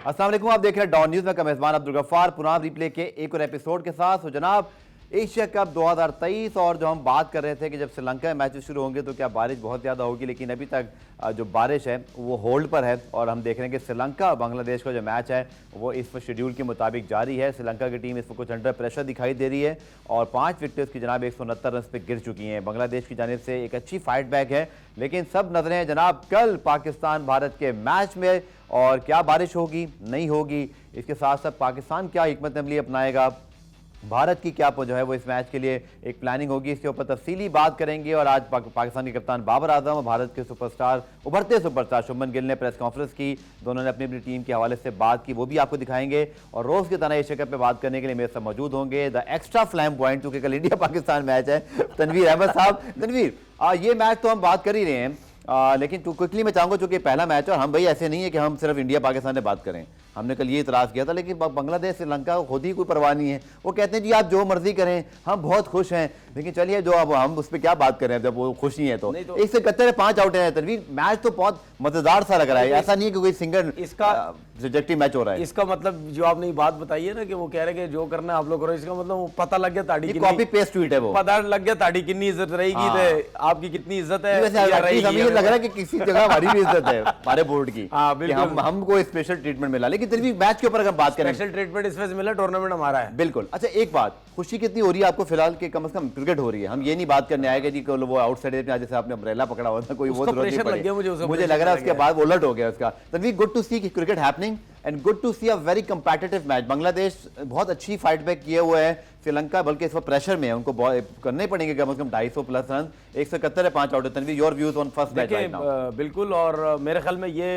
अस्सलाम वालेकुम, आप देख रहे हैं डॉन न्यूज में का मेजबान अब्दुल गफ्फार पुनः रिप्ले के एक और एपिसोड के साथ। तो जनाब, एशिया कप 2023 और जो हम बात कर रहे थे कि जब श्रीलंका में मैचेस शुरू होंगे तो क्या बारिश बहुत ज़्यादा होगी, लेकिन अभी तक जो बारिश है वो होल्ड पर है और हम देख रहे हैं कि श्रीलंका बांग्लादेश का जो मैच है वो इस शेड्यूल के मुताबिक जारी है। श्रीलंका की टीम इस वक्त कुछ अंडर प्रेशर दिखाई दे रही है और 5 विकेट्स की जनाब 169 रन पे गिर चुकी हैं। बांग्लादेश की जानिब से एक अच्छी फाइट बैक है, लेकिन सब नजरें जनाब कल पाकिस्तान भारत के मैच में, और क्या बारिश होगी नहीं होगी, इसके साथ साथ पाकिस्तान क्या हिकमत अमली अपनाएगा, भारत की क्या जो है वो इस मैच के लिए एक प्लानिंग होगी, इसके ऊपर तफसीली बात करेंगे। और आज पाकिस्तान के कप्तान बाबर आजम और भारत के सुपरस्टार उभरते सुपरस्टार शुभमन गिल ने प्रेस कॉन्फ्रेंस की, दोनों ने अपनी अपनी टीम के हवाले से बात की, वो भी आपको दिखाएंगे। और रोज की तरह एशिया कप पे बात करने के लिए मेरे साथ मौजूद होंगे द एक्स्ट्रा फ्लैम पॉइंट, क्योंकि कल इंडिया पाकिस्तान मैच है, तनवीर अहमद साहब। तनवीर, ये मैच तो हम बात कर ही रहे हैं, लेकिन क्विकली मैं चाहूंगा चूंकि पहला मैच है और हम भाई ऐसे नहीं है कि हम सिर्फ इंडिया पाकिस्तान से बात करें, हमने कल ये इतराज़ किया था, लेकिन बांग्लादेश श्रीलंका खुद ही कोई परवाह नहीं है। वो कहते हैं जी आप जो मर्जी करें, हम बहुत खुश हैं, लेकिन चलिए जो अब हम उस पर क्या बात करें जब वो खुश ही है तो 171 5 आउट है। तनवीर, मैच तो बहुत मजेदार सा लग रहा है, ऐसा नहीं है कि कोई सिंगल इसका सब्जेक्टिव मैच हो रहा है। इसका मतलब जो आपने बात बताई है ना कि वो कह रहे हैं कि जो करना है आप लोग करो, इसका मतलब वो पता लग गया ताड़ी की कॉपी पेस्ट ट्वीट है, वो पता लग गया ताड़ी कितनी इज्जत रहेगी, आपकी कितनी इज्जत है। हमें लग रहा है कि किसी जगह हमारी भी इज्जत है हमारे बोर्ड की, हमको स्पेशल ट्रीटमेंट मिला। लेकिन तनवीर, मैच के ऊपर अगर बात करें, स्पेशल ट्रीटमेंट इसमें मिला, टूर्नामेंट हमारा है। बिल्कुल। अच्छा, एक बात, खुशी कितनी हो रही है आपको फिलहाल कि कम से कम क्रिकेट हो रही है? हम ये नहीं बात करने आएगा जी वो आउटसाइडर में जैसे आपने अम्ब्रेला पकड़ा हुआ था, कोई वो जरूरत नहीं पड़ी, मुझे लग रहा है उसके बाद उलट हो गया उसका। Tanveer, good to see cricket happening and good to see a very competitive match. Bangladesh बहुत अच्छी फाइट बैक किए हुए है, श्रीलंका बल्कि इस वक्त प्रेशर में है, उनको करने पड़ेंगे कम से कम 250 प्लस रन, 171 है 5 out. Tanveer, your views on first match right now? बिल्कुल, और मेरे ख्याल में ये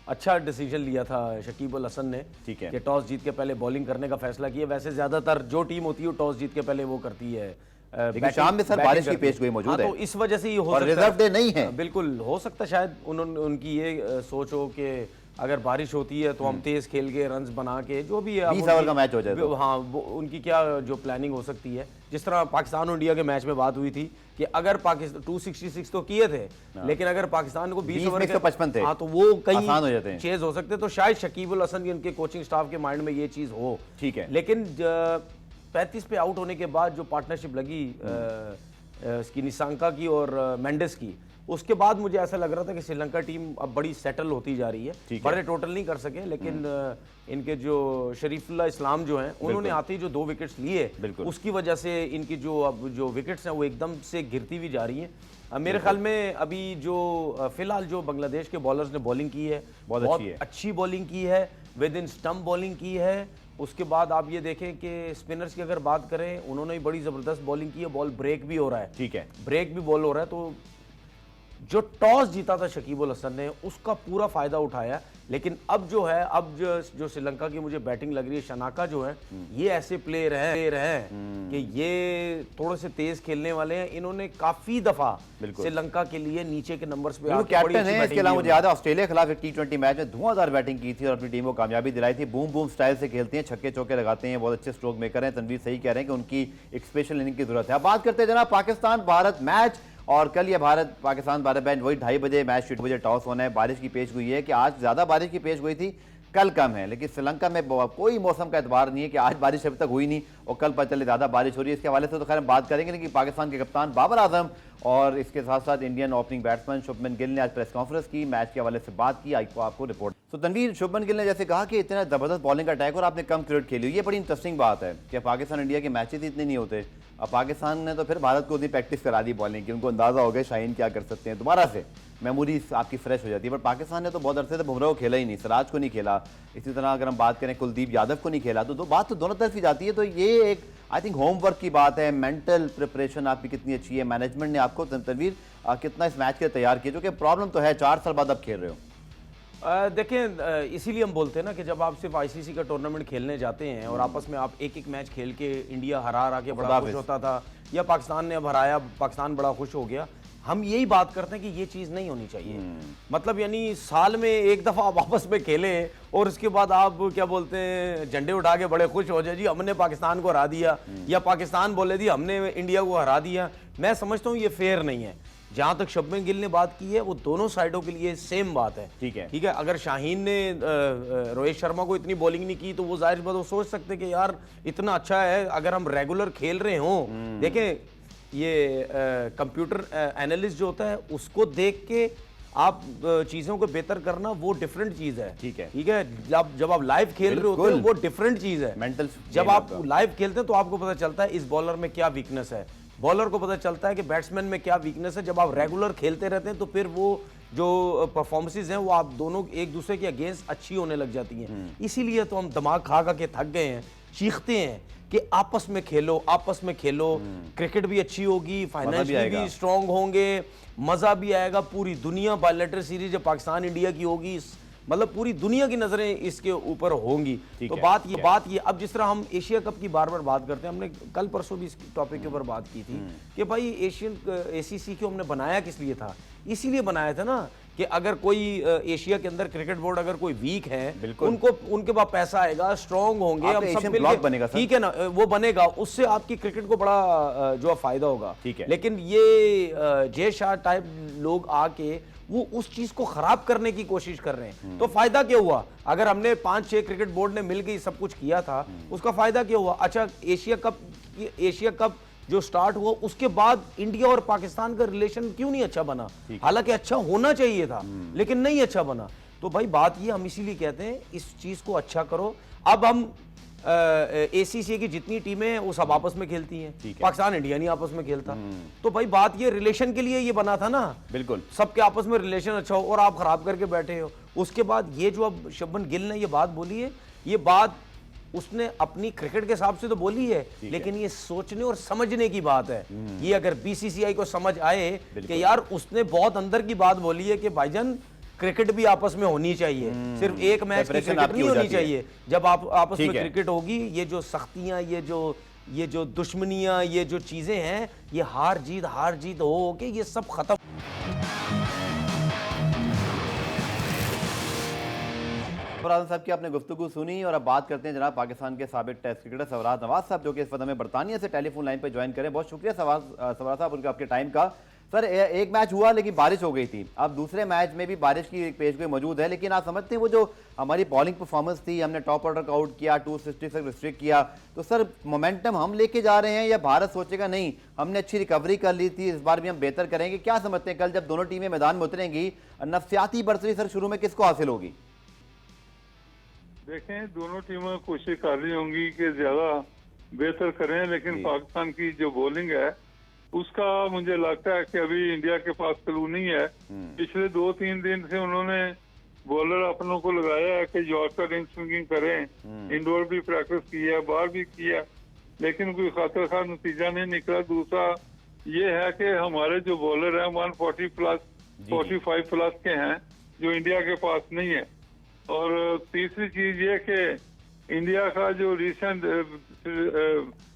अच्छा डिसीजन लिया था शकीब अल हसन ने, ठीक है, कि टॉस जीत के पहले बॉलिंग करने का फैसला किया। वैसे ज्यादातर जो टीम होती है टॉस जीत के पहले वो करती है, लेकिन शाम में सर बारिश की पेशगोई मौजूद है, तो इस वजह से ये हो सकता है, रिजर्व डे नहीं है। बिल्कुल हो सकता है शायद उनकी ये सोच हो कि अगर बारिश होती है तो हम तेज खेल के रन्स बना के जो भी है 20 ओवर का मैच हो जाए तो। हाँ, वो उनकी क्या जो प्लानिंग हो सकती है, जिस तरह पाकिस्तान और इंडिया के मैच में बात हुई थी कि अगर पाकिस्तान 266 तो किए थे, लेकिन अगर पाकिस्तान को 20 ओवर के 55 थे, हाँ, तो वो कई आसान हो जाते हैं, चेज हो सकते। तो शायद शकीब अल हसन की उनके कोचिंग स्टाफ के माइंड में ये चीज हो, ठीक है। लेकिन 35 पे आउट होने के बाद जो पार्टनरशिप लगी इसकी निशांका की और मेंडिस की, उसके बाद मुझे ऐसा लग रहा था कि श्रीलंका टीम अब बड़ी सेटल होती जा रही है। बड़े टोटल नहीं कर सके, लेकिन इनके जो शरीफुल्लाह इस्लाम जो हैं, उन्होंने आते ही जो 2 विकेट्स लिए, उसकी वजह से इनकी जो विकेट्स हैं वो एकदम से गिरती भी जा रही हैं। मेरे ख्याल में अभी जो फिलहाल जो बांग्लादेश के बॉलर्स ने बॉलिंग की है, बहुत अच्छी बॉलिंग की है, विद इन स्टंप बॉलिंग की है। उसके बाद आप ये देखें कि स्पिनर्स की अगर बात करें, उन्होंने भी बड़ी जबरदस्त बॉलिंग की है, बॉल ब्रेक भी हो रहा है, ठीक है, ब्रेक भी बॉल हो रहा है। तो जो टॉस जीता था शकीब अल हसन ने, उसका पूरा फायदा उठाया। लेकिन अब जो है, अब जो श्रीलंका की मुझे बैटिंग लग रही है, शनाका जो है, ये ऐसे प्लेयर हैं कि ये थोड़े से तेज खेलने वाले हैं। इन्होंने काफी दफा श्रीलंका के लिए नीचे के नंबर्स पे कैप्टन है। इसके अलावा मुझे याद है ऑस्ट्रेलिया के खिलाफ एक T20 मैच में धुआंधार बैटिंग की थी और अपनी टीम को कामयाबी दिलाई थी। बूम बूम स्टाइल से खेलते हैं, छक्के चौके लगाते हैं, बहुत अच्छे स्ट्रोक मेकर हैं। तनवीर सही कह रहे हैं कि उनकी एक स्पेशल इनिंग की जरूरत है। अब बात करते हैं जनाब पाकिस्तान भारत मैच, और कल ये पाकिस्तान भारत मैच वही 2:30 बजे मैच, 6 बजे टॉस होना है। बारिश की पेश हुई है कि आज ज़्यादा बारिश की पेश हुई थी, कल कम है, लेकिन श्रीलंका में कोई मौसम का एतबार नहीं है कि आज बारिश अभी तक हुई नहीं और कल पता चले ज़्यादा बारिश हो रही है। इसके हवाले से तो खैर हम बात करेंगे, लेकिन पाकिस्तान के कप्तान बाबर आजम और इसके साथ साथ Indian opening batsman Shubman Gill ने आज प्रेस कॉन्फ्रेंस की, मैच के हवाले से बात की, आपको रिपोर्ट। तो तनवीर, शुभमन गिल ने जैसे कहा कि इतना ज़बरदस्त बॉलिंग का अटैक और आपने कम क्रिकेट खेली, ये बड़ी इंटरेस्टिंग बात है कि पाकिस्तान इंडिया के मैचेस इतने नहीं होते। अब पाकिस्तान ने तो फिर भारत को उतनी प्रैक्टिस करा दी बॉलिंग की, उनको अंदाजा हो गया शाहीन क्या कर सकते हैं, दोबारा से मेमोरीज आपकी फ्रेश हो जाती है। पर पाकिस्तान ने तो बहुत अरसे से बुमराह को खेला ही नहीं, सिराज को नहीं खेला, इसी तरह अगर हम बात करें कुलदीप यादव को नहीं खेला, तो बात तो दोनों तरफ ही जाती है। तो ये एक आई थिंक होमवर्क की बात है, मेंटल प्रिपरेशन आपकी कितनी अच्छी है, मैनेजमेंट ने आपको तनवीर कितना इस मैच के तैयार किया, जो कि प्रॉब्लम तो है 4 साल बाद आप खेल रहे हो। देखें, इसीलिए हम बोलते हैं ना कि जब आप सिर्फ आईसीसी का टूर्नामेंट खेलने जाते हैं और आपस में आप एक एक मैच खेल के इंडिया हरा के बड़ा खुश होता था, या पाकिस्तान ने अब हराया, पाकिस्तान बड़ा खुश हो गया, हम यही बात करते हैं कि ये चीज़ नहीं होनी चाहिए। मतलब यानी साल में एक दफ़ा आप आपस में खेले और उसके बाद आप क्या बोलते हैं झंडे उठा के बड़े खुश हो जाए जी हमने पाकिस्तान को हरा दिया, या पाकिस्तान बोले जी हमने इंडिया को हरा दिया। मैं समझता हूँ ये फेयर नहीं है। जहां तक शुभमन गिल ने बात की है वो दोनों साइडों के लिए सेम बात है। ठीक है। ठीक है, अगर शाहीन ने रोहित शर्मा को इतनी बॉलिंग नहीं की तो वो जाहिर बात वो सोच सकते कि यार इतना अच्छा है, अगर हम रेगुलर खेल रहे हों। देखें ये कंप्यूटर एनालिस्ट जो होता है उसको देख के आप चीजों को बेहतर करना वो डिफरेंट चीज है। ठीक है। ठीक है, जब आप लाइव खेल रहे होते हैं वो डिफरेंट चीज है। मेंटल जब आप लाइव खेलते हैं तो आपको पता चलता है इस बॉलर में क्या वीकनेस है, बॉलर को पता चलता है कि बैट्समैन में क्या वीकनेस है। जब आप रेगुलर खेलते रहते हैं तो फिर वो जो परफॉर्मेंसेज हैं वो आप दोनों एक दूसरे के अगेंस्ट अच्छी होने लग जाती हैं। इसीलिए तो हम दिमाग खा खा के थक गए हैं, चीखते हैं कि आपस में खेलो, आपस में खेलो, क्रिकेट भी अच्छी होगी, फाइनेंशियली भी स्ट्रांग होंगे, मजा भी आएगा। पूरी दुनिया बायलैटरल सीरीज जब पाकिस्तान इंडिया की होगी, मतलब पूरी दुनिया की नजरें इसके ऊपर होंगी। तो बात ये अब जिस तरह हम एशिया कप की बार बार बात करते हैं, हमने कल परसों भी इस टॉपिक के ऊपर बात की थी कि भाई एसीसी को हमने बनाया किस लिए था? इसीलिए बनाया था ना कि अगर कोई एशिया के अंदर क्रिकेट बोर्ड अगर कोई वीक है, उनको उनके पास पैसा आएगा, स्ट्रांग होंगे, हम सब मिलके बनेगा, ठीक है ना, वो बनेगा, उससे आपकी क्रिकेट को बड़ा जो फायदा होगा। ठीक है। लेकिन ये जय शाह टाइप लोग आके वो उस चीज को खराब करने की कोशिश कर रहे हैं, तो फायदा क्या हुआ? अगर हमने 5-6 क्रिकेट बोर्ड ने मिलकर सब कुछ किया था, उसका फायदा क्या हुआ? अच्छा, एशिया कप जो स्टार्ट हुआ उसके बाद इंडिया और पाकिस्तान का रिलेशन क्यों नहीं अच्छा बना? हालांकि अच्छा होना चाहिए था लेकिन नहीं अच्छा बना। तो भाई बात ये, हम इसीलिए कहते हैं इस चीज को अच्छा करो। अब हम एसीसी की जितनी टीमें हैं वो सब आपस में खेलती हैं, पाकिस्तान इंडिया नहीं आपस में खेलता। तो भाई बात ये रिलेशन के लिए ये बना था ना, बिल्कुल सबके आपस में रिलेशन अच्छा हो, और आप खराब करके बैठे हो। उसके बाद ये जो अब शुभमन गिल ने ये बात बोली है, ये बात उसने अपनी क्रिकेट के हिसाब से तो बोली है, लेकिन ये सोचने और समझने की बात है। ये अगर बीसीसीआई को समझ आए कि यार उसने बहुत अंदर की बात बोली है कि भाईजान क्रिकेट भी आपस में होनी चाहिए, सिर्फ एक मैच की क्रिकेट नहीं होनी चाहिए। जब आप आपस में क्रिकेट होगी, ये जो सख्तियां, ये जो दुश्मनियां, ये जो चीजें हैं, ये हार जीत हो के ये सब खत्म। फराज साहब की आपने गुफ्तगू सुनी और अब बात करते हैं जनाब पाकिस्तान के साबिक टेस्ट क्रिकेटर सरफराज नवाज साहब, जो कि इस वक्त हमें बरतानिया से टेलीफोन लाइन पर ज्वाइन करें। बहुत शुक्रिया सरफराज साहब उनका आपके टाइम का। सर, एक मैच हुआ लेकिन बारिश हो गई थी, अब दूसरे मैच में भी बारिश की पेशगोई मौजूद है, लेकिन आप समझते हैं वो जो हमारी बॉलिंग परफॉर्मेंस थी, हमने टॉप ऑर्डर को आउट किया, 260 तक रिस्ट्रिक्ट किया, तो सर मोमेंटम हम लेके जा रहे हैं या भारत सोचेगा नहीं हमने अच्छी रिकवरी कर ली थी, इस बार भी हम बेहतर करेंगे? क्या समझते हैं कल जब दोनों टीमें मैदान में उतरेंगी, नफसियाती बर्तरी सर शुरू में किसको हासिल होगी? देखें, दोनों टीमें कोशिश कर रही होंगी कि ज्यादा बेहतर करें, लेकिन पाकिस्तान की जो बॉलिंग है उसका मुझे लगता है कि अभी इंडिया के पास क्लू नहीं है। पिछले 2-3 दिन से उन्होंने बॉलर अपनों को लगाया है कि यॉर्कर इन स्विंगिंग करें, इंडोर भी प्रैक्टिस की है, बाहर भी किया, लेकिन कोई खातिर खा नतीजा नहीं निकला। दूसरा ये है कि हमारे जो बॉलर हैं 140 प्लस 45 प्लस के हैं, जो इंडिया के पास नहीं है। और तीसरी चीज ये कि इंडिया का जो रिसेंट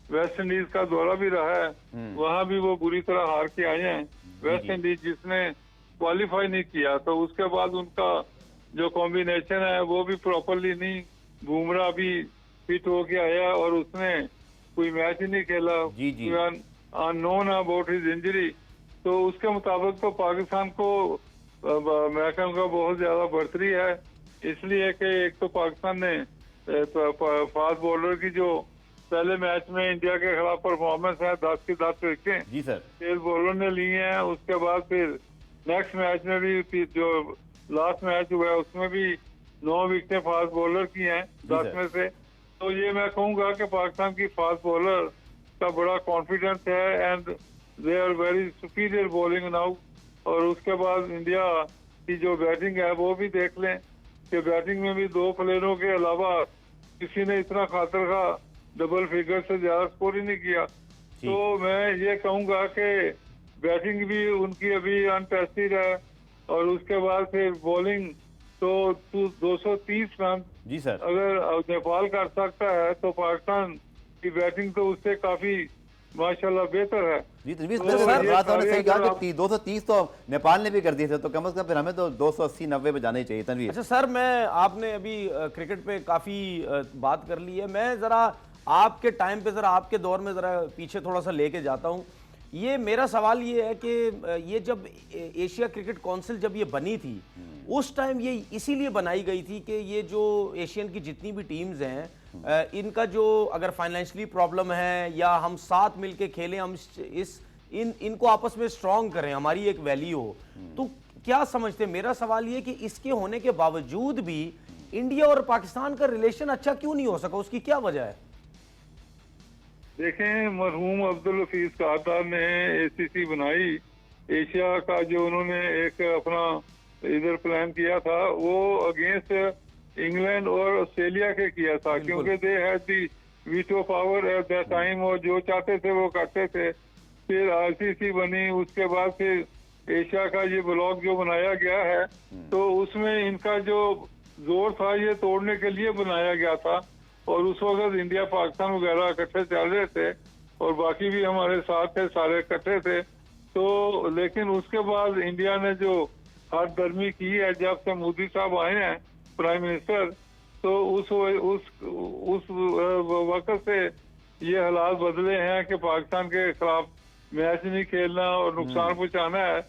वेस्ट इंडीज का दौरा भी रहा है, वहाँ भी वो बुरी तरह हार के आए हैं। वेस्ट इंडीज जिसने क्वालिफाई नहीं किया, तो उसके बाद उनका जो कॉम्बिनेशन है वो भी प्रॉपरली नहीं। बुमराह भी फिट होके आया और उसने कोई मैच ही नहीं खेला, अननोन अबाउट हिज इंजरी। तो उसके मुताबिक तो पाकिस्तान को मैं कहूँगा बहुत ज्यादा बढ़तरी है, इसलिए कि एक तो पाकिस्तान ने फास्ट बॉलर की जो पहले मैच में इंडिया के खिलाफ परफॉर्मेंस है 10 की 10 विकेटें जी सर तेज बॉलर ने ली हैं। उसके बाद फिर नेक्स्ट मैच में भी जो लास्ट मैच हुआ है उसमें भी 9 विकेटें फास्ट बॉलर की हैं 10 में से। तो ये मैं कहूँगा कि पाकिस्तान की फास्ट बॉलर का बड़ा कॉन्फिडेंस है and they are very superior bowling now. और उसके बाद इंडिया की जो बैटिंग है वो भी देख लें कि बैटिंग में भी 2 प्लेयरों के अलावा किसी ने इतना खातर का डबल फिगर से ज्यादा स्कोर ही नहीं किया। तो मैं ये कहूँगा कि बैटिंग भी उनकी अभी अनटेस्टेड है और उसके बाद फिर बॉलिंग तो 230 रन जी सर अगर नेपाल कर सकता है तो पाकिस्तान की बैटिंग तो उससे काफी माशाल्लाह बेहतर है। जी तनवीर ने सही कहा कि 230 तो नेपाल ने भी कर दिए थे, तो कम से कम फिर हमें तो 280-90 पे जाना ही चाहिए। तनवीर, अच्छा सर, मैं आपने अभी क्रिकेट पे काफी बात कर ली है, मैं जरा आपके टाइम पे जरा आपके दौर में जरा पीछे थोड़ा सा लेके जाता हूँ। ये मेरा सवाल ये है कि ये जब एशिया क्रिकेट काउंसिल जब ये बनी थी उस टाइम ये इसीलिए बनाई गई थी कि ये जो एशियन की जितनी भी टीम्स हैं इनका जो अगर फाइनेंशियली प्रॉब्लम है या हम साथ मिलके खेलें, हम इनको आपस में स्ट्रांग करें, हमारी एक वैल्यू हो। तो क्या समझते हैं, मेरा सवाल ये कि इसके होने के बावजूद भी इंडिया और पाकिस्तान का रिलेशन अच्छा क्यों नहीं हो सका, उसकी क्या वजह है? देखें, मरहूम अब्दुल हफीज कारदार ने एसीसी बनाई, एशिया का जो उन्होंने एक अपना इधर प्लान किया था वो अगेंस्ट इंग्लैंड और ऑस्ट्रेलिया के किया था, क्योंकि they had the veto power at that time, और जो चाहते थे वो करते थे। फिर आईसीसी बनी, उसके बाद फिर एशिया का ये ब्लॉक जो बनाया गया है तो उसमें इनका जो जोर था ये तोड़ने के लिए बनाया गया था। और उस वक्त इंडिया पाकिस्तान वगैरह इकट्ठे चल रहे थे और बाकी भी हमारे साथ थे, सारे इकट्ठे थे। तो लेकिन उसके बाद इंडिया ने जो हाथ गर्मी की है जब से मोदी साहब आए हैं प्राइम मिनिस्टर, तो उस वक्त से ये हालात बदले हैं कि पाकिस्तान के खिलाफ मैच नहीं खेलना और नुकसान पहुंचाना है।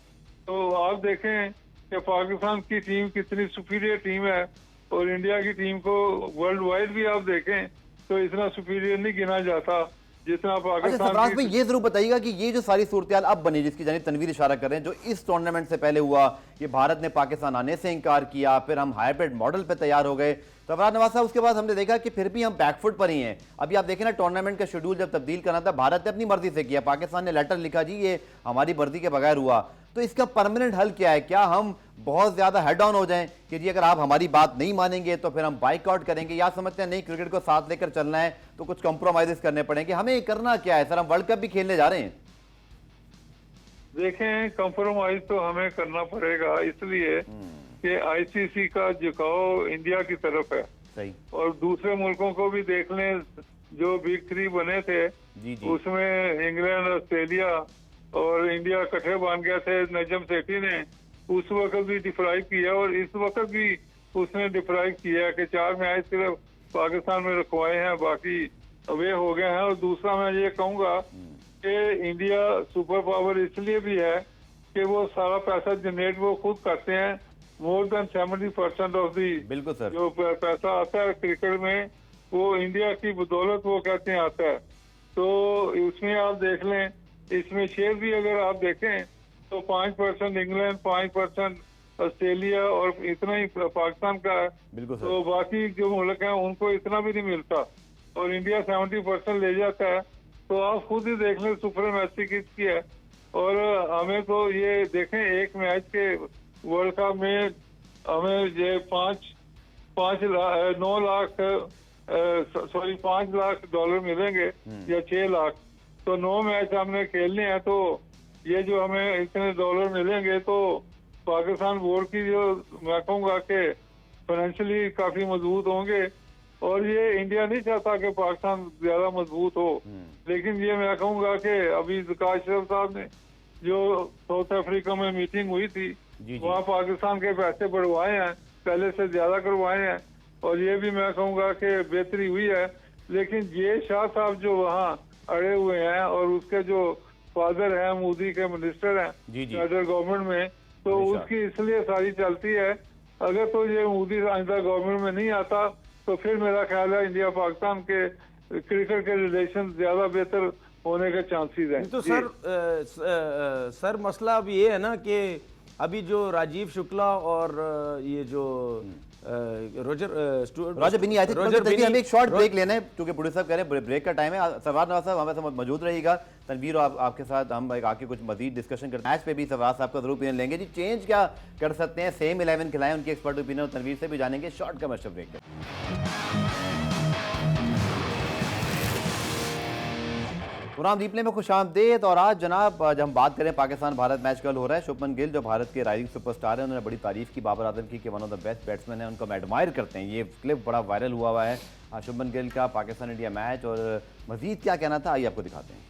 तो आप देखें कि पाकिस्तान की टीम कितनी सुपीरियर टीम है और इंडिया की टीम को वर्ल्ड वाइड भी आप देखें तो इतना सुपीरियर नहीं गिना जाता जितना अच्छा पाकिस्तान सरफराज भाई, ये जरूर बताइएगा कि ये जो सारी सूरत अब बनी जिसकी जानिब तनवीर इशारा कर रहे हैं, जो इस टूर्नामेंट से पहले हुआ कि भारत ने पाकिस्तान आने से इनकार किया, फिर हम हाइब्रिड मॉडल पे तैयार हो गए, सरफराज नवाज साहब उसके बाद हमने देखा कि फिर भी हम बैकफुट पर ही हैं। अभी आप देखें ना, टूर्नामेंट का शेड्यूल जब तब्दील करना था भारत ने अपनी मर्जी से किया, पाकिस्तान ने लेटर लिखा जी ये हमारी मर्जी के बगैर हुआ। तो इसका परमानेंट हल क्या है? क्या हम बहुत ज्यादा हेड ऑन हो जाएं कि जी अगर आप हमारी बात नहीं मानेंगे तो फिर हम बाइकआउट करेंगे, या समझते हैं नहीं क्रिकेट को साथ लेकर चलना है तो कुछ कॉम्प्रोमाइजेस करने पड़ेंगे? हमें करना क्या है सर? हम वर्ल्ड कप भी खेलने जा रहे हैं। देखें, कंप्रोमाइज तो हमें करना पड़ेगा इसलिए कि आईसीसी का झुकाव इंडिया की तरफ है। सही। और दूसरे मुल्कों को भी देख लें, जो बिग थ्री बने थे जी जी। उसमें इंग्लैंड, ऑस्ट्रेलिया और इंडिया इकट्ठे बन गए थे। नजम सेठी ने उस वक्त भी डिफराइव किया और इस वक्त भी उसने डिफराइव किया कि 4 मैच सिर्फ पाकिस्तान में रखवाए हैं, बाकी अवे हो गए हैं। और दूसरा मैं ये कहूँगा कि इंडिया सुपर पावर इसलिए भी है कि वो सारा पैसा जनरेट वो खुद करते हैं। मोर देन 70% ऑफ दी बिल्कुल सर। जो पैसा आता है क्रिकेट में वो इंडिया की बदौलत वो कहते हैं आता है। तो उसमें आप देख लें, इसमें शेयर भी अगर आप देखें तो 5% इंग्लैंड, 5% ऑस्ट्रेलिया और इतना ही पाकिस्तान का है। बिल्कुल सर। तो बाकी जो मुल्क हैं उनको इतना भी नहीं मिलता और इंडिया 70% ले जाता है। तो आप खुद ही देख लें सुप्रीमेसी किसकी है। और हमें तो ये देखें, एक मैच के वर्ल्ड कप में हमें ये 5 लाख डॉलर मिलेंगे या 6 लाख। तो 9 मैच हमने खेलने हैं, तो ये जो हमें इतने डॉलर मिलेंगे तो पाकिस्तान बोर्ड की जो मैं कहूँगा कि फाइनेंशियली काफी मजबूत होंगे। और ये इंडिया नहीं चाहता कि पाकिस्तान ज्यादा मजबूत हो, लेकिन ये मैं कहूँगा कि अभी विकास शरीफ साहब ने जो साउथ अफ्रीका में मीटिंग हुई थी वहाँ पाकिस्तान के पैसे बढ़वाए हैं, पहले से ज्यादा करवाए हैं और ये भी मैं कहूँगा कि बेहतरी हुई है। लेकिन ये शाह साहब जो वहाँ अड़े हुए हैं और उसके जो फादर हैं मोदी के मिनिस्टर हैं फेडरल गवर्नमेंट में, तो उसकी इसलिए सारी चलती है। अगर तो ये मोदी आइंदा गवर्नमेंट में नहीं आता तो फिर मेरा ख्याल है इंडिया पाकिस्तान के क्रिकेट के रिलेशन ज्यादा बेहतर होने के चांसेस हैं। तो सर मसला अब ये है ना कि अभी जो राजीव शुक्ला और ये जो रोजर बिनी आए थे, हमें एक शॉर्ट ब्रेक लेना है क्योंकि प्रोड्यूसर कह रहे हैं ब्रेक का टाइम है। सरफराज नवाज साहब हमारे साथ मौजूद रहिएगा। तनवीर आपके साथ हम आके कुछ मजीद डिस्कशन करते हैं। मैच पे भी सरफराज साहब का जरूर ओपिनियन लेंगे जी, चेंज क्या कर सकते हैं, सेम 11 खिलाएं, उनकी एक्सपर्ट ओपिनियन तनवीर से भी जानेंगे। Short commercial break program replay में खुशामदीद। और आज जनाब जब हम बात करें पाकिस्तान भारत मैच कल हो रहा है, शुभमन गिल जो भारत के राइजिंग सुपरस्टार हैं, उन्होंने बड़ी तारीफ की बाबर आजम की कि one of the best batsman है, उनको हम एडमायर करते हैं। ये क्लिप बड़ा वायरल हुआ है शुभमन गिल का पाकिस्तान इंडिया मैच। और मजीद क्या कहना था आइए आपको दिखाते हैं।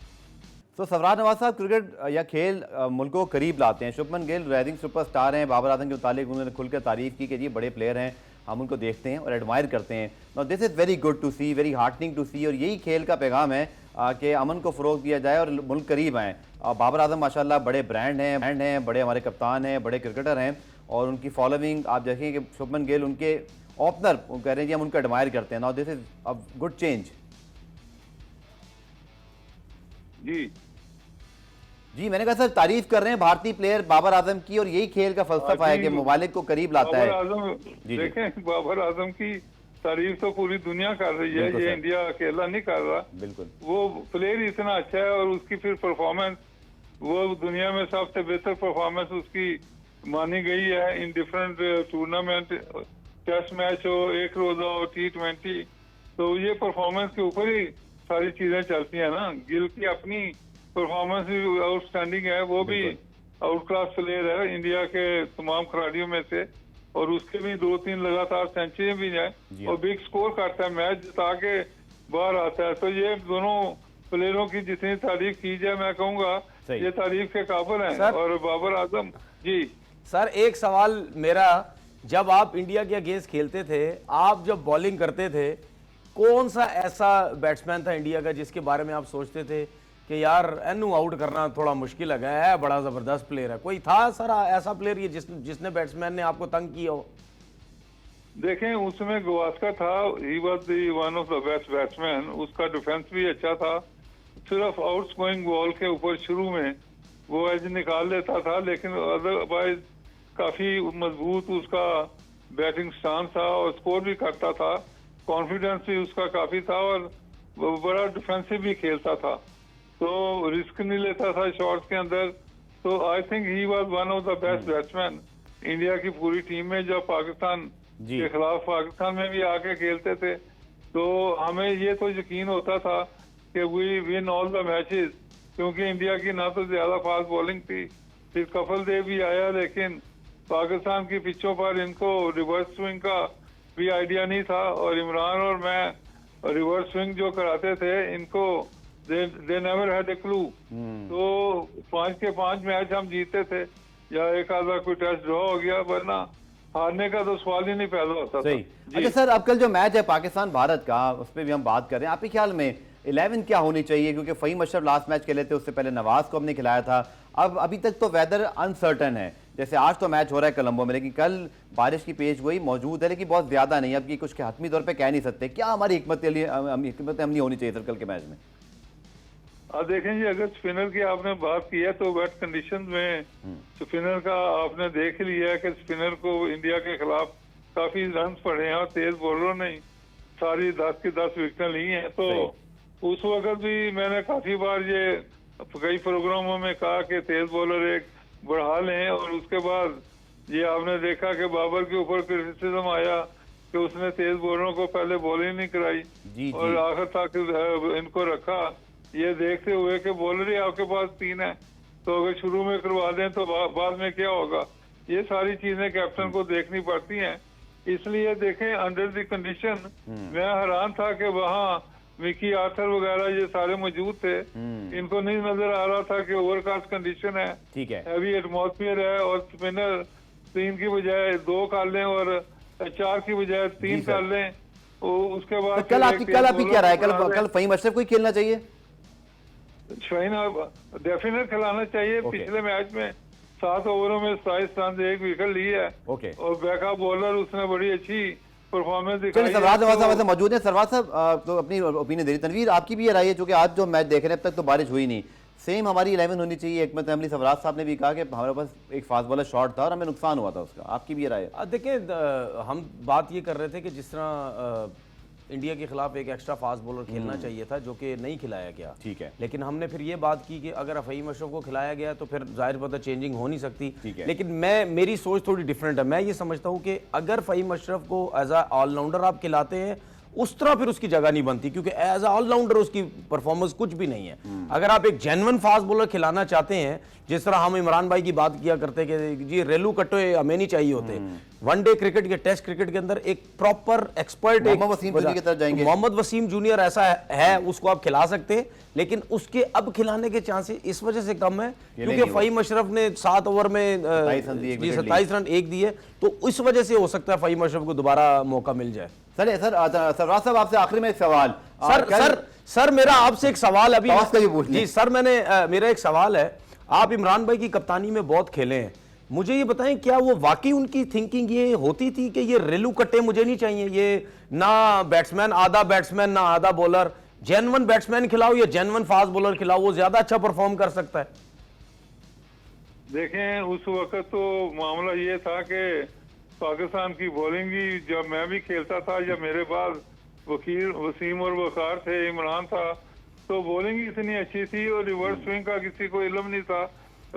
तो सरफराज नवाज साहब, क्रिकेट या खेल मुल्कों को करीब लाते हैं। शुभमन गिल राइजिंग सुपरस्टार हैं, बाबर आजम के मुतालिक उन्होंने खुलकर तारीफ की कि ये बड़े प्लेयर हैं, हम उनको देखते हैं और एडमायर करते हैं। Now this is very good to see, very heartening to see. और यही खेल का पैगाम है कि अमन को फ़रोग दिया जाए और मुल्क करीब आएँ। बाबर आजम माशाल्लाह बड़े ब्रांड हैं, बड़े हमारे कप्तान हैं, बड़े क्रिकेटर हैं और उनकी फॉलोइंग आप देखें कि शुभमन गिल उनके ओपनर कह रहे हैं जी हम उनको एडमायर करते हैं। Now this is a good change. जी मैंने कहा सर तारीफ कर रहे हैं भारतीय प्लेयर बाबर आजम की और यही खेल का फलसफा है कि ममालिक को करीब लाता है। देखें बाबर आजम की तारीफ तो पूरी दुनिया कर रही है, ये इंडिया अकेला नहीं कर रहा। बिल्कुल वो प्लेयर इतना अच्छा है और उसकी फिर परफॉर्मेंस वो दुनिया में सबसे बेहतर परफॉर्मेंस उसकी मानी गई है in different tournament, test match हो, एक रोजा हो, T20। तो ये परफॉर्मेंस के ऊपर ही सारी चीजें चलती हैं ना। गिल की अपनी परफॉर्मेंस भी आउटस्टैंडिंग है, वो भी आउट क्लास प्लेयर है इंडिया के तमाम खिलाड़ियों में से और उसके भी 2-3 लगातार सेंचुरी भी है और बिग स्कोर करता है, मैच जिता के बाहर आता है। तो ये दोनों प्लेयरों की जितनी तारीफ की जाए मैं कहूँगा ये तारीफ के काबिल है। और बाबर आजम जी सर एक सवाल मेरा, जब आप इंडिया के अगेंस्ट खेलते थे, आप जब बॉलिंग करते थे, कौन सा ऐसा बैट्समैन था इंडिया का जिसके बारे में आप सोचते थे कि यार एनू आउट करना थोड़ा मुश्किल है, बड़ा जबरदस्त प्लेयर है? कोई था सर ऐसा प्लेयर ये जिसने बैट्समैन ने आपको तंग किया हो? देखें उसमें गवास्कर था, he was the one of the best batsman. उसका डिफेंस भी अच्छा था, सिर्फ आउट गोइंग बॉल के ऊपर शुरू में वो एज निकाल लेता था, लेकिन अदरवाइज काफी मजबूत उसका बैटिंग स्टांस था और स्कोर भी करता था, कॉन्फिडेंस भी उसका काफी था और बड़ा डिफेंसिव भी खेलता था, तो रिस्क नहीं लेता था शॉट्स के अंदर। तो I think he was one of the best batsman India की पूरी टीम में। जब पाकिस्तान के खिलाफ पाकिस्तान में भी आके खेलते थे तो हमें ये तो यकीन होता था कि we win all the matches, क्योंकि इंडिया की ना तो ज्यादा फास्ट बॉलिंग थी, फिर कपिल देव भी आया, लेकिन पाकिस्तान की पिचों पर इनको रिवर्स स्विंग का भी आइडिया नहीं था और इमरान और मैं रिवर्स स्विंग जो कराते थे इनको they never had a clue। तो 5 के 5 मैच हम जीते थे या एक आधा कोई टेस्ट ड्रॉ हो गया, वरना हारने का तो सवाल ही नहीं पैदा होता था। अच्छा सर अब कल जो मैच है पाकिस्तान भारत का उस पर भी हम बात कर रहे हैं, आपके ख्याल में 11 क्या होनी चाहिए? क्योंकि फ़हीम अशरफ लास्ट मैच खेले थे, उससे पहले नवाज को हमने खिलाया था। अब अभी तक तो वेदर अनसर्टन है, जैसे आज तो मैच हो रहा है कोलंबो में, लेकिन कल बारिश की पेश गोई मौजूद है लेकिन बहुत ज्यादा नहीं। अब की कुछ के हतमी तौर पर कह नहीं सकते, क्या हमारी हिकमत अमली होनी चाहिए सर कल के मैच में? देखें जी, अगर स्पिनर की आपने बात की है तो वेट कंडीशन में स्पिनर का आपने देख लिया है कि स्पिनर को इंडिया के खिलाफ काफी रन पड़े हैं और तेज बॉलरों ने सारी 10 की 10 विकेटें ली हैं। तो उस वक्त भी मैंने काफी बार ये कई प्रोग्रामों में कहा कि तेज बॉलर एक बढ़ा लें, और उसके बाद ये आपने देखा कि बाबर के ऊपर क्रिटिसिज्म आया कि उसने तेज बॉलरों को पहले बॉलिंग नहीं कराई और आखिर तक इनको रखा, ये देखते हुए कि बॉलर ही आपके पास 3 है, तो अगर शुरू में करवा दें तो बाद में क्या होगा। ये सारी चीजें कैप्टन को देखनी पड़ती हैं। इसलिए देखें अंडर द कंडीशन मैं हैरान था कि वहाँ मिकी आर्थर वगैरह ये सारे मौजूद थे, इनको नहीं नजर आ रहा था कि ओवरकास्ट कंडीशन है, ठीक है, हैवी एटमॉस्फेयर है और स्पिनर 3 की बजाय 2 कर लें और 4 की बजाय 3 कर लें। उसके बाद कल आपकी क्या राय? कल फ़हीम अशरफ को खेलना चाहिए? शाहीन डेफिनेट खिलाना चाहिए। पिछले मैच में 7 ओवरों में 27 रन 1 विकेट ली है और बैकअप बॉलर उसने बड़ी अच्छी परफॉर्मेंस दिखाई। सरवाज साहब मौजूद है। सरवाज साहब तो अपनी ओपिनियन दे रही। तनवीर आपकी भी ये राय है, चूंकि आज जो मैच देख रहे हैं अब तक तो बारिश हुई नहीं, सेम हमारी 11 होनी चाहिए? हिकमत अमली सरवाज साहब ने भी कहा कि हमारे पास एक फास्ट बॉलर शॉट था और हमें नुकसान हुआ था उसका, आपकी भी ये राय है? देखिए हम बात ये कर रहे थे कि जिस तरह इंडिया के खिलाफ एक एक्स्ट्रा फास्ट बॉलर खेलना चाहिए था जो कि नहीं खिलाया गया, ठीक है, लेकिन हमने फिर ये बात की कि अगर फ़हीम अशरफ को खिलाया गया तो फिर जाहिर बात है चेंजिंग हो नहीं सकती, लेकिन मेरी सोच थोड़ी डिफरेंट है। मैं ये समझता हूँ कि अगर फ़हीम अशरफ को एज अ ऑलराउंडर आप खिलाते हैं उस तरह फिर उसकी जगह नहीं बनती, क्योंकि एज ऑलराउंडर उसकी परफॉर्मेंस कुछ भी नहीं है। अगर आप एक जेन्युइन फास्ट बॉलर खिलाना चाहते हैं, जिस तरह हम इमरान भाई की बात किया करते कि जी रेलू कट्टे हमें नहीं चाहिए होते, वनडे क्रिकेट के टेस्ट क्रिकेट के अंदर एक proper expert Mohammad Wasim junior ऐसा है, उसको आप खिला सकते हैं, लेकिन उसके अब खिलाने के चांसेस इस वजह से कम है क्योंकि फ़हीम अशरफ ने 7 ओवर में 27 रन 1 दिए, तो इस वजह से हो सकता है फ़हीम अशरफ को दोबारा मौका मिल जाए। सर सरवाज साहब आपसे आखिरी में एक सवाल। सर मेरा आपसे एक सवाल अभी टॉस का भी पूछ लें। जी सर, मेरा एक सवाल है, आप इमरान भाई की कप्तानी में बहुत खेले हैं, मुझे ये बताएं क्या वो वाकई उनकी थिंकिंग ये होती थी कि ये रेलू कट्टे मुझे नहीं चाहिए, ये ना बैट्समैन ना आधा बॉलर, जेन्युइन बैट्समैन खिलाओ या जेन्युइन फास्ट बॉलर खिलाओ, वो ज्यादा अच्छा परफॉर्म कर सकता है? देखें, उस वक्त तो मामला ये था कि पाकिस्तान की बॉलिंग ही, जब मैं भी खेलता था, जब मेरे पास वसीम और वकार थे, इमरान था, तो बॉलिंग ही इतनी अच्छी थी और रिवर्स स्विंग का किसी को इल्म नहीं था।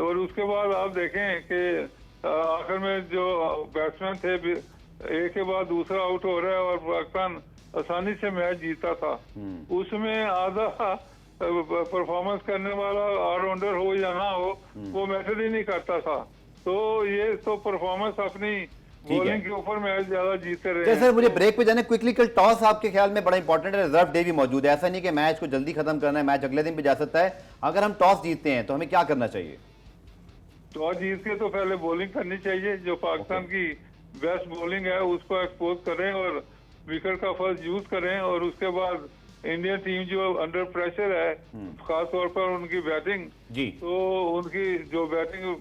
और उसके बाद आप देखें कि आखिर में जो बैट्समैन थे, एक के बाद दूसरा आउट हो रहा है और पाकिस्तान आसानी से मैच जीता था। उसमें आधा परफॉर्मेंस करने वाला ऑलराउंडर हो या ना हो, वो मैटर ही नहीं करता था। तो ये तो परफॉर्मेंस अपनी बॉलिंग के ऊपर मैच ज्यादा जीतते रहे। सर मुझे ब्रेक पे जाने, क्विकली कल टॉस आपके ख्याल में बड़ा इंपॉर्टेंट है, रिजर्व डे भी मौजूद है, ऐसा नहीं कि मैच को जल्दी खत्म करना है, मैच अगले दिन भी जा सकता है। अगर हम टॉस जीतते हैं तो हमें क्या करना चाहिए? टॉस जीत के तो पहले बॉलिंग करनी चाहिए, जो पाकिस्तान की बेस्ट बॉलिंग है उसको एक्सपोज करें और विकेट का फर्स्ट यूज करें। और उसके बाद इंडियन टीम जो अंडर प्रेशर है, खास तौर पर उनकी बैटिंग जी, तो उनकी जो बैटिंग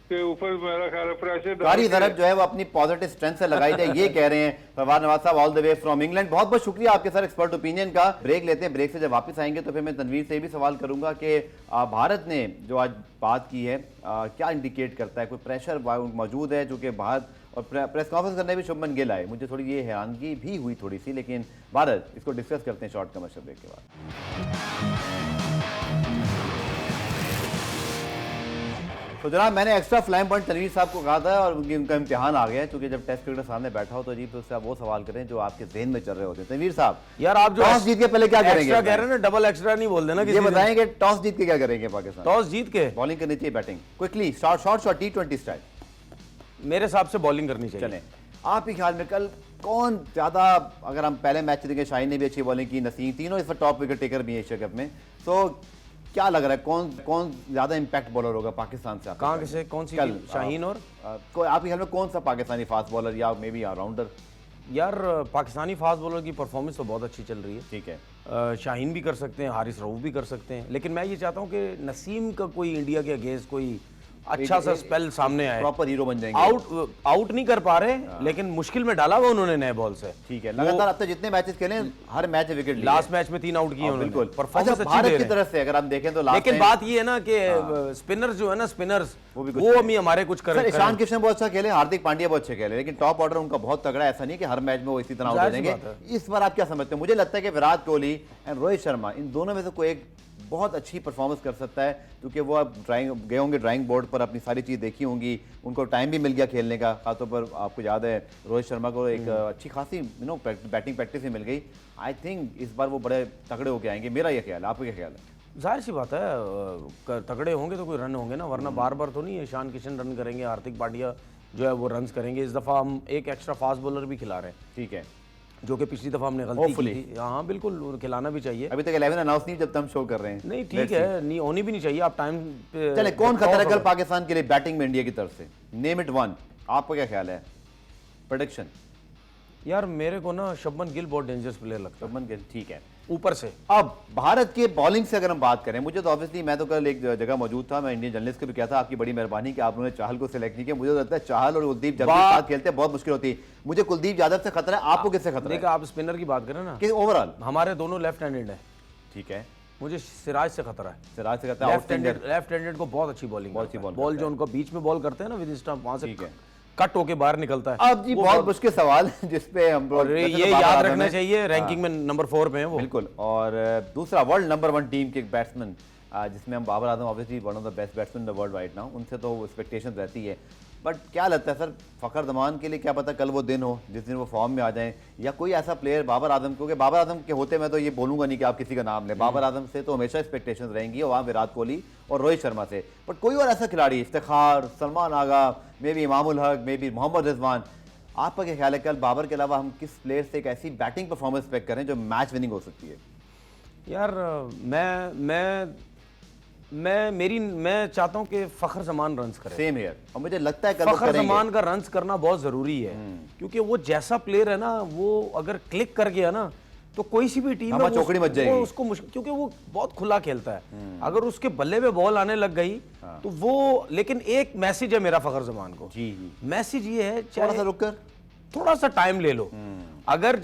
के ऊपर मेरा ख्याल है प्रेशर सारी तरफ जो है वो अपनी पॉजिटिव स्ट्रेंथ से लगाई जाए, ये कह रहे हैं फरवाद नवाज साहब all the way from England. बहुत बहुत शुक्रिया आपके सर एक्सपर्ट ओपिनियन का। ब्रेक लेते हैं, ब्रेक से जब वापस आएंगे तो फिर मैं तनवीर से भी सवाल करूंगा कि भारत ने जो आज बात की है क्या इंडिकेट करता है, कोई प्रेशर मौजूद है? चूंकि भारत और प्रेस कॉन्फ्रेंस करने भी शुभमन गिल आए, मुझे थोड़ी ये हैरानगी भी हुई थोड़ी सी, लेकिन भारत इसको डिस्कस करते हैं शॉर्ट कमर्शियल ब्रेक के बाद। तो जनाब मैंने एक्स्ट्रा फ्लैम पॉइंट तनवीर साहब को कहा था और उनका इम्तिहान आ गया है, क्योंकि जब टेस्ट क्रिकेटर सामने बैठा हो तो अजीब से उससे आप वो सवाल करें जो आपके जहन में चल रहे होते हैं। तनवीर साहब, यार आप जो टॉस जीत के पहले क्या करेंगे? एक्स्ट्रा कह रहे हैं ना, डबल एक्स्ट्रा नहीं बोल देना। ये बताएं कि टॉस जीत के क्या करेंगे पाकिस्तान? टॉस जीत के बॉलिंग करनी चाहिए, batting quickly, short T20 style? मेरे हिसाब से बॉलिंग करनी चाहिए। चलें, आपके ख्याल में कल कौन ज्यादा, अगर हम पहले मैच देखें शाहीन ने भी अच्छी बॉलिंग की, नसीम, तीनों इस पर टॉप विकेट टेकर भी है एशिया कप में, तो क्या लग रहा है कौन ज्यादा इंपैक्ट बॉलर होगा पाकिस्तान से? कहाँ किसे, कौन सी कल शाहीन और आपके ख्याल में कौन सा पाकिस्तानी फास्ट बॉलर या मे बी ऑलराउंडर? यार पाकिस्तानी फास्ट बॉलर की परफॉर्मेंस तो बहुत अच्छी चल रही है, ठीक है, शाहीन भी कर सकते हैं, हारिस रऊफ भी कर सकते हैं, लेकिन मैं ये चाहता हूँ कि नसीम का कोई इंडिया के अगेंस्ट कोई अच्छा सा स्पेल सामने आए, प्रॉपर हीरो बन जाएंगे। आउट नहीं कर पा रहे, लेकिन मुश्किल में डाला हुआ उन्होंने नए बॉल से। ठीक है, लगातार अब तक जितने मैचेस खेले हर मैच विकेट, लास्ट मैच में 3 आउट किए उन्होंने, बिल्कुल परफॉर्मेंस अच्छी भारत दे की रहे तरफ से अगर हम देखें तो हैं। लेकिन बात ये है ना कि स्पिनर्स जो है ना, स्पिनर्स वो अभी हमारे कुछ कर सर, ईशान किशन बहुत अच्छा खेले, हार्दिक पांड्या बहुत अच्छे खेले, लेकिन टॉप ऑर्डर उनका बहुत तगड़ा है, ऐसा नहीं कि हर मैच में वो इसी तरह आउट हो जाएंगे। इस बार आप क्या समझते हैं? मुझे लगता है कि विराट कोहली एंड रोहित शर्मा, इन दोनों में से कोई एक बहुत अच्छी परफॉर्मेंस कर सकता है, क्योंकि वो अब गए होंगे ड्राइंग बोर्ड पर, अपनी सारी चीज़ देखी होंगी, उनको टाइम भी मिल गया खेलने का। खासतौर पर आपको याद है रोहित शर्मा को एक अच्छी खासी बैटिंग प्रैक्टिस भी मिल गई। आई थिंक इस बार वो बड़े तगड़े होके आएंगे, मेरा ये ख्याल है, आपका क्या ख्याल है? जाहिर सी बात है, तगड़े होंगे तो कोई रन होंगे ना, वरना बार बार तो नहीं है। ईशान किशन रन करेंगे, हार्दिक पांड्या जो है वो रन करेंगे। इस दफ़ा हम एक एक्स्ट्रा फास्ट बॉलर भी खिला रहे हैं, ठीक है, जो कि पिछली दफा हमने गलती की थी। हाँ बिल्कुल, खिलाना भी चाहिए। अभी तक 11 अनाउंस नहीं, जब हम शो कर रहे हैं। नहीं ठीक है, नहीं होनी भी नहीं चाहिए, आप टाइम पे। चले, कौन खतरा कल पाकिस्तान के लिए बैटिंग में इंडिया की तरफ से? नेम इट वन, आपका क्या ख्याल है, प्रेडिक्शन? यार मेरे को ना शुभमन गिल बहुत डेंजरस प्लेयर लगता है। शुभमन गिल, ठीक है, ऊपर से। अब भारत के बॉलिंग से अगर हम बात करें, मुझे तो ऑब्वियसली, मैं तो कल एक जगह मौजूद था, मैं इंडियन जर्नलिस्ट को भी कहता, आपकी बड़ी मेहरबानी कि आपने चाहल को सिलेक्ट नहीं किया। मुझे तो लगता है चाहल और कुलदीप जब साथ खेलते हैं बहुत मुश्किल होती है। मुझे कुलदीप यादव से खतरा है, आपको किससे खतरा है? आप स्पिनर की बात करें ना, कि ओवरऑल हमारे दोनों लेफ्ट हैंडेड है, ठीक है, मुझे सिराज से खतरा है। सिराज से खतरा है, लेफ्ट हैंडेड को बहुत अच्छी बॉलिंग, बॉल जो उनको बीच में बॉल करते हैं ना विद स्टंप, वहां से कट होके बाहर निकलता है। अब जी बहुत मुश्किल सवाल जिसपे हम ये याद रखना चाहिए, रैंकिंग में नंबर 4 पे है वो, बिल्कुल। और दूसरा वर्ल्ड नंबर 1 टीम के बैट्समैन, जिसमें हम Babar Azam obviously one of the best batsman in the world right now, उनसे तो एक्सपेक्टेशन रहती है। बट क्या लगता है सर, फखर जमान के लिए क्या पता कल वो दिन हो जिस दिन वो फॉर्म में आ जाएं, या कोई ऐसा प्लेयर बाबर आजम, क्योंकि बाबर आजम के होते मैं तो ये बोलूंगा नहीं कि आप किसी का नाम लें, बाबर आजम से तो हमेशा एक्सपेक्टेशन रहेंगी, और वहाँ विराट कोहली और रोहित शर्मा से। बट कोई और ऐसा खिलाड़ी, इफ्तिखार, सलमान आगा, may be Imamul Haq, may be Mohammad Rizwan, आपका क्या ख्याल है कल बाबर के अलावा हम किस प्लेयर से एक ऐसी बैटिंग परफॉर्मेंस एक्सपेक्ट करें जो मैच विनिंग हो सकती है? यार मैं चाहता हूं कि फखर जमान रन्स करे। सेम हियर, और मुझे लगता है कल फखर जमान का रन्स करना बहुत जरूरी है, क्योंकि वो जैसा प्लेयर है ना, वो अगर क्लिक कर गया ना तो कोई सी भी टीम हवा चौकड़ी मच जाएगी। उसको मुश्किल, क्योंकि वो बहुत खुला खेलता है। अगर उसके बल्ले पे बॉल आने लग गई तो वो, लेकिन एक मैसेज है मेरा फखर जमान को, जी मैसेज ये है, थोड़ा सा रुक कर, थोड़ा सा टाइम ले लो। अगर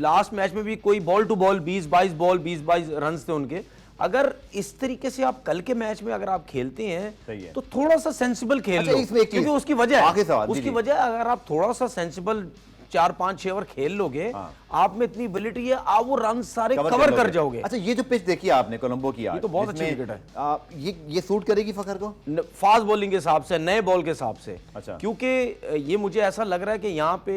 लास्ट मैच में भी कोई ball to ball 20-22 ball 20-22 run थे उनके, अगर इस तरीके से आप कल के मैच में अगर आप खेलते हैं तो थोड़ा सा सेंसिबल खेल अच्छा, लो, इसमें एक क्योंकि चीज- उसकी वजह आखिरी सवाल, जी, उसकी जी। वजह अगर आप थोड़ा सा सेंसिबल 4-5-6 ओवर खेल लोगे, आप में इतनी एबिलिटी है, आप वो रन सारे कवर कर जाओगे। अच्छा, ये जो पिच देखी आपने कोलंबो की, ये तो बहुत अच्छी विकेट है। ये सूट करेगी फखर को फास्ट बॉलिंग के हिसाब से, नए बॉल के हिसाब से। अच्छा। क्योंकि ये मुझे ऐसा लग रहा है कि यहाँ पे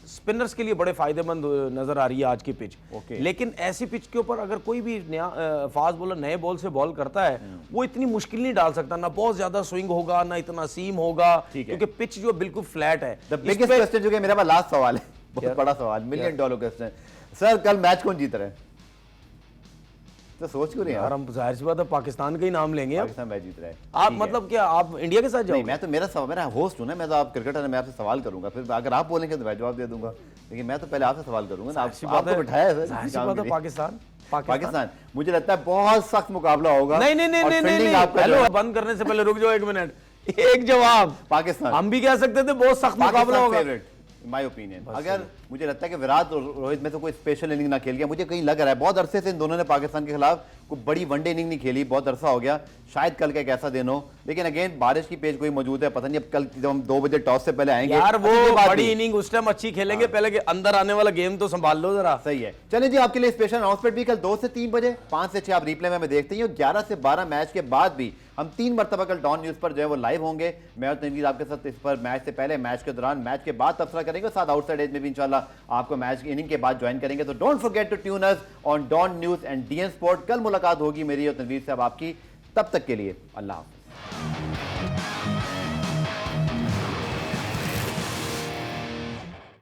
स्पिनर्स के लिए बड़े फायदेमंद नजर आ रही है आज की पिच। ओके। लेकिन ऐसी पिच के ऊपर अगर कोई भी नया फास्ट बॉलर नए बॉल से बॉल करता है, वो इतनी मुश्किल नहीं डाल सकता, ना बहुत ज्यादा स्विंग होगा ना इतना सीम होगा, ठीक है। क्योंकि पिच जो बिल्कुल फ्लैट है। द इस बिगेस्ट पे- क्वेश्चन जो कि मेरा पास लास्ट सवाल है, बहुत बड़ा सवाल, $1 मिलियन क्वेश्चन। सर, कल मैच कौन जीत रहा है? तो सोच क्यों नहीं यार, हम जाहिर सी बात है पाकिस्तान का ही नाम लेंगे अब। पाकिस्तान मैच जीत रहा है। आप ठीक है। मतलब क्या आप इंडिया के साथ नहीं, जाओगे? मैं तो मेरा होस्ट हूं ना, मैं तो आप क्रिकेटर है, मैं आपसे सवाल करूंगा, फिर अगर आप बोलेंगे तो मैं जवाब दे दूंगा, लेकिन मैं तो पहले आपसे सवाल करूंगा ना। जाहिर सी बात आपको है, बिठाया है सर, जाहिर सी काम बात के है, लिए। पाकिस्तान मुझे लगता है बहुत सख्त मुकाबला होगा। नहीं नहीं नहीं और नहीं fielding नहीं, आपका जो हेलो, है, बंद करने से पहले रुक जाओ 1 मिनट। एक जवाब, पाकिस्तान हम भी कह सकते थे बहुत सख्त मुकाबला होगा। Favourite my opinion. अगर मुझे लगता है कि विराट और रोहित में से कोई स्पेशल इनिंग ना खेल गया, मुझे कहीं लग रहा है बहुत अरसे से इन दोनों ने पाकिस्तान के खिलाफ कोई बड़ी वनडे इनिंग नहीं खेली, बहुत अरसा हो गया, शायद कल का एक ऐसा दिन हो। लेकिन अगेन बारिश की पेज कोई मौजूद है, पता नहीं अब कल जब हम 2 बजे टॉस से पहले आएंगे यार वो अच्छा, ये बात बड़ी भी- इनिंग उस टाइम अच्छी खेलेंगे, पहले के अंदर आने वाला गेम तो संभाल लो जरा। सही है। चलिए जी, आपके लिए स्पेशल अनाउंसमेंट भी कल 2 से 3 बजे, 5 से 6 आप रिप्ले में हमें देखते हैं, और 11 से 12 मैच के बाद भी हम 3 मरतबा कल डॉन न्यूज पर जो है वो लाइव होंगे। मैं और तनवीर आपके साथ इस पर मैच से पहले, मैच के दौरान, मैच के बाद तबसरा करेंगे, साथ आउटसाइड एज में भी इंशाल्लाह आपको मैच की इनिंग के बाद ज्वाइन करेंगे। तो don't forget to tune us on Dawn News and DN Sport. कल मुलाकात होगी मेरी और तनवीर साहब आपकी, तब तक के लिए अल्लाह हाफ़िज़।